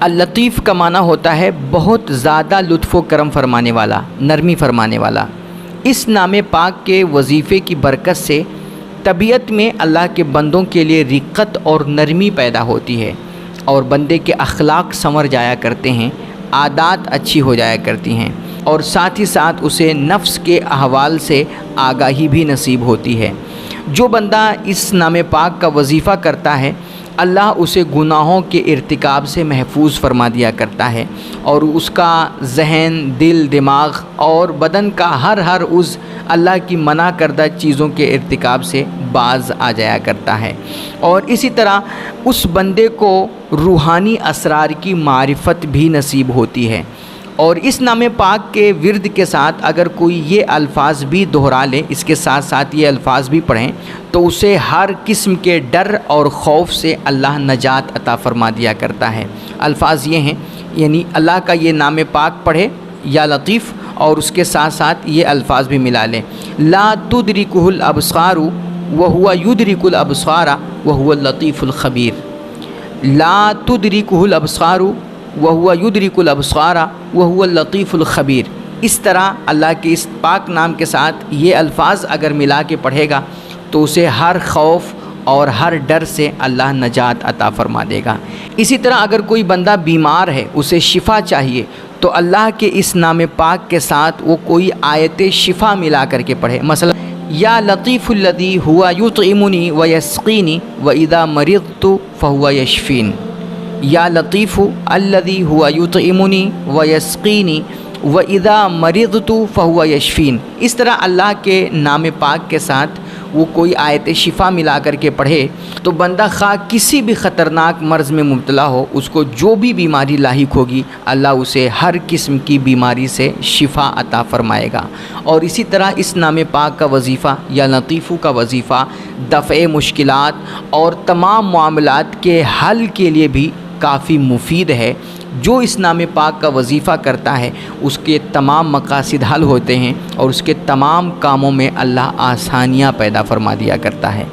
اللطیف کا معنی ہوتا ہے بہت زیادہ لطف و کرم فرمانے والا، نرمی فرمانے والا۔ اس نام پاک کے وظیفے کی برکت سے طبیعت میں اللہ کے بندوں کے لیے رقت اور نرمی پیدا ہوتی ہے، اور بندے کے اخلاق سنور جایا کرتے ہیں، عادات اچھی ہو جایا کرتی ہیں، اور ساتھ ہی ساتھ اسے نفس کے احوال سے آگاہی بھی نصیب ہوتی ہے۔ جو بندہ اس نام پاک کا وظیفہ کرتا ہے، اللہ اسے گناہوں کے ارتکاب سے محفوظ فرما دیا کرتا ہے، اور اس کا ذہن، دل، دماغ اور بدن کا ہر عضو اللہ کی منع کردہ چیزوں کے ارتکاب سے باز آ جایا کرتا ہے، اور اسی طرح اس بندے کو روحانی اسرار کی معرفت بھی نصیب ہوتی ہے۔ اور اس نام پاک کے ورد کے ساتھ اگر کوئی یہ الفاظ بھی دہرا لے، اس کے ساتھ ساتھ یہ الفاظ بھی پڑھیں، تو اسے ہر قسم کے ڈر اور خوف سے اللہ نجات عطا فرما دیا کرتا ہے۔ الفاظ یہ ہیں، یعنی اللہ کا یہ نام پاک پڑھے یا لطیف، اور اس کے ساتھ ساتھ یہ الفاظ بھی ملا لیں: لا تدرکہ الابصار وہو یدرک الابصار وہو اللطیف الخبیر۔ لا تدرکہ الابصار وہو یدرک الابصار وہو اللطیف الخبیر۔ اس طرح اللہ کے اس پاک نام کے ساتھ یہ الفاظ اگر ملا کے پڑھے گا تو اسے ہر خوف اور ہر ڈر سے اللہ نجات عطا فرما دے گا۔ اسی طرح اگر کوئی بندہ بیمار ہے، اسے شفا چاہیے، تو اللہ کے اس نام پاک کے ساتھ وہ کوئی آیت شفا ملا کر کے پڑھے، مثلا یا لطیف الذی ہوا یطعمنی ویسقینی واذا مرضت فہو یشفین۔ یا لطیف الذی ہوا یطعمنی ویسقینی واذا مرضت فہو یشفین۔ اس طرح اللہ کے نام پاک کے ساتھ وہ کوئی آیت شفا ملا کر کے پڑھے تو بندہ خواہ کسی بھی خطرناک مرض میں مبتلا ہو، اس کو جو بھی بیماری لاحق ہوگی، اللہ اسے ہر قسم کی بیماری سے شفا عطا فرمائے گا۔ اور اسی طرح اس نام پاک کا وظیفہ یا لطیفو کا وظیفہ دفع مشکلات اور تمام معاملات کے حل کے لیے بھی کافی مفید ہے۔ جو اس نام پاک کا وظیفہ کرتا ہے، اس کے تمام مقاصد حل ہوتے ہیں، اور اس کے تمام کاموں میں اللہ آسانیاں پیدا فرما دیا کرتا ہے۔